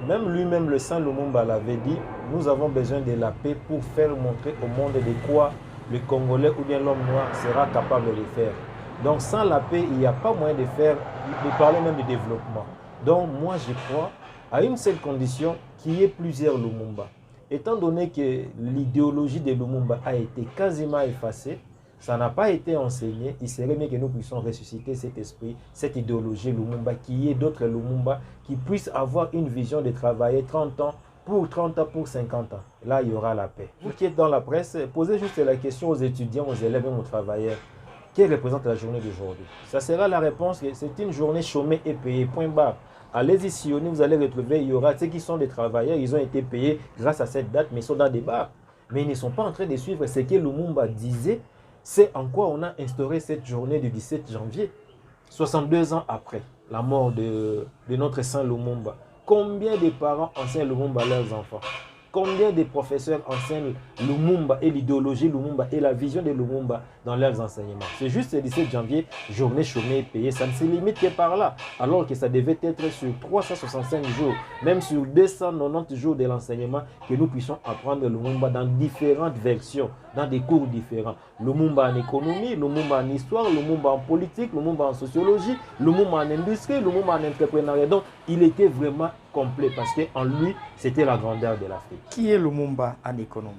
même lui-même, le Saint Lumumba l'avait dit, nous avons besoin de la paix pour faire montrer au monde de quoi le Congolais ou bien l'homme noir sera capable de faire. Donc sans la paix, il n'y a pas moyen de parler même de développement. Donc moi je crois à une seule condition, qu'il y ait plusieurs Lumumba. Étant donné que l'idéologie de Lumumba a été quasiment effacée, ça n'a pas été enseigné, il serait mieux que nous puissions ressusciter cet esprit, cette idéologie Lumumba, qu'il y ait d'autres Lumumba qui puissent avoir une vision de travailler 30 ans, pour 30 ans, pour 50 ans. Là, il y aura la paix. Vous qui êtes dans la presse, posez juste la question aux étudiants, aux élèves et aux travailleurs. Qui représente la journée d'aujourd'hui? Ça sera la réponse, c'est une journée chômée et payée, point barre. Allez-y sillonner, vous allez retrouver, il y aura ceux qui sont des travailleurs, ils ont été payés grâce à cette date, mais ils sont dans des bars. Mais ils ne sont pas en train de suivre ce que Lumumba disait, c'est en quoi on a instauré cette journée du 17 janvier, 62 ans après la mort de notre Saint Lumumba. Combien de parents enseignent Lumumba à leurs enfants? Combien de professeurs enseignent Lumumba et l'idéologie Lumumba et la vision de Lumumba dans leurs enseignements? C'est juste le 17 janvier, journée chômée et payée. Ça ne se limite que par là. Alors que ça devait être sur 365 jours, même sur 290 jours de l'enseignement, que nous puissions apprendre Lumumba dans différentes versions, dans des cours différents. Lumumba en économie, Lumumba en histoire, Lumumba en politique, Lumumba en sociologie, Lumumba en industrie, Lumumba en entrepreneuriat. Donc, il était vraiment complet parce qu'en lui, c'était la grandeur de l'Afrique. Qui est Lumumba en économie?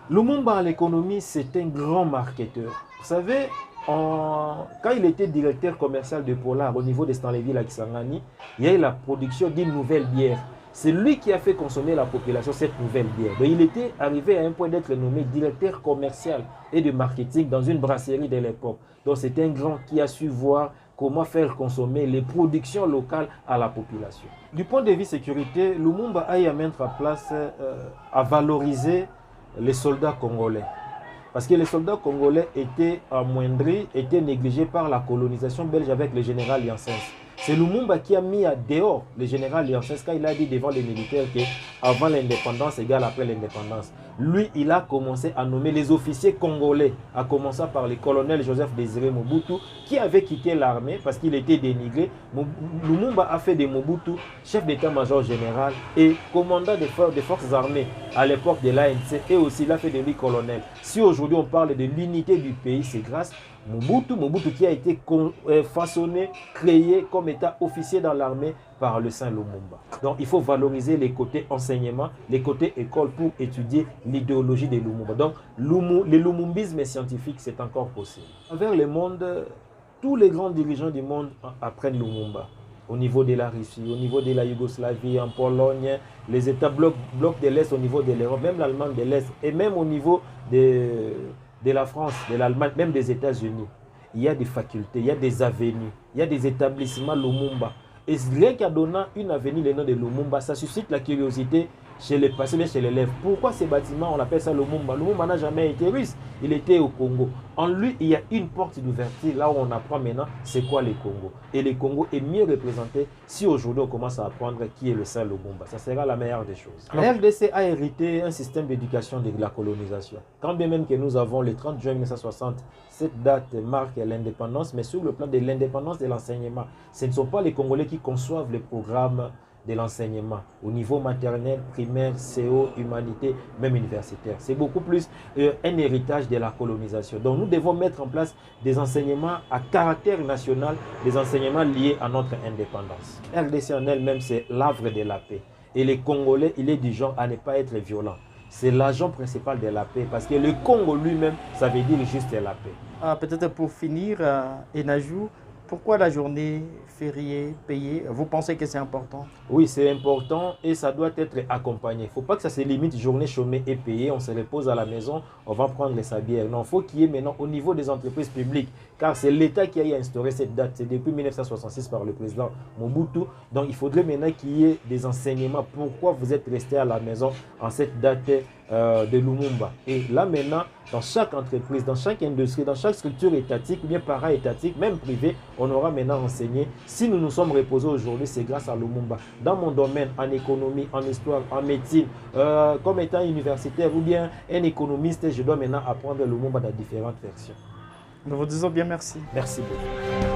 Lumumba en économie, c'est un grand marketeur. Vous savez, quand il était directeur commercial de Polar au niveau de Stanleyville à Kisangani, il y a eu la production d'une nouvelle bière. C'est lui qui a fait consommer la population cette nouvelle bière. Donc, il était arrivé à un point d'être nommé directeur commercial et de marketing dans une brasserie de l'époque. Donc c'est un grand qui a su voir comment faire consommer les productions locales à la population. Du point de vue sécurité, Lumumba a eu à mettre en place, à valoriser les soldats congolais. Parce que les soldats congolais étaient amoindris, étaient négligés par la colonisation belge avec le général Janssens. C'est Lumumba qui a mis à dehors le général Janssens quand il a dit devant les militaires qu'avant l'indépendance égale après l'indépendance. Lui, il a commencé à nommer les officiers congolais, à commencer par le colonel Joseph Désiré Mobutu, qui avait quitté l'armée parce qu'il était dénigré. Lumumba a fait de Mobutu chef d'état-major général et commandant des forces armées à l'époque de l'ANC, et aussi il a fait de lui colonel. Si aujourd'hui on parle de l'unité du pays, c'est grâce Mobutu qui a été façonné, créé comme état officier dans l'armée par le Saint Lumumba. Donc il faut valoriser les côtés enseignement, les côtés école pour étudier l'idéologie de Lumumba. Donc le lumumbisme scientifique, c'est encore possible. Envers le monde, tous les grands dirigeants du monde apprennent Lumumba. Au niveau de la Russie, au niveau de la Yougoslavie, en Pologne, les États blocs de l'Est au niveau de l'Europe, même l'Allemagne de l'Est, et même au niveau de la France, de l'Allemagne, même des États-Unis. Il y a des facultés, il y a des avenues, il y a des établissements Lumumba. Et rien qu'à donner une avenue, le nom de Lumumba, ça suscite la curiosité chez les passés, mais chez les élèves. Pourquoi ces bâtiments, on appelle ça Lumumba? Lumumba n'a jamais été russe, il était au Congo. En lui, il y a une porte d'ouverture, là où on apprend maintenant c'est quoi le Congo. Et le Congo est mieux représenté si aujourd'hui on commence à apprendre qui est le Saint Lumumba. Ça sera la meilleure des choses. La RDC a hérité un système d'éducation de la colonisation. Quand bien même que nous avons le 30 juin 1960, cette date marque l'indépendance, mais sur le plan de l'indépendance de l'enseignement, ce ne sont pas les Congolais qui conçoivent les programmes de l'enseignement au niveau maternel, primaire, CO, humanité, même universitaire. C'est beaucoup plus un héritage de la colonisation. Donc nous devons mettre en place des enseignements à caractère national, des enseignements liés à notre indépendance. RDC en elle-même, c'est l'havre de la paix. Et les Congolais, il est du genre à ne pas être violent. C'est l'agent principal de la paix, parce que le Congo lui-même, ça veut dire juste la paix. Peut-être pour finir, Enajou, pourquoi la journée fériée payée? Vous pensez que c'est important? Oui, c'est important et ça doit être accompagné. Il ne faut pas que ça se limite journée chômée et payée, on se repose à la maison, on va prendre sa bière. Non, il faut qu'il y ait maintenant au niveau des entreprises publiques, car c'est l'État qui a instauré cette date. C'est depuis 1966 par le président Mobutu. Donc il faudrait maintenant qu'il y ait des enseignements. Pourquoi vous êtes resté à la maison en cette date de Lumumba? Et là maintenant, dans chaque entreprise, dans chaque industrie, dans chaque structure étatique ou bien para-étatique, même privée, on aura maintenant enseigné. Si nous nous sommes reposés aujourd'hui, c'est grâce à Lumumba. Dans mon domaine, en économie, en histoire, en médecine, comme étant universitaire ou bien un économiste, je dois maintenant apprendre Lumumba dans différentes versions. Nous vous disons bien merci. Merci beaucoup.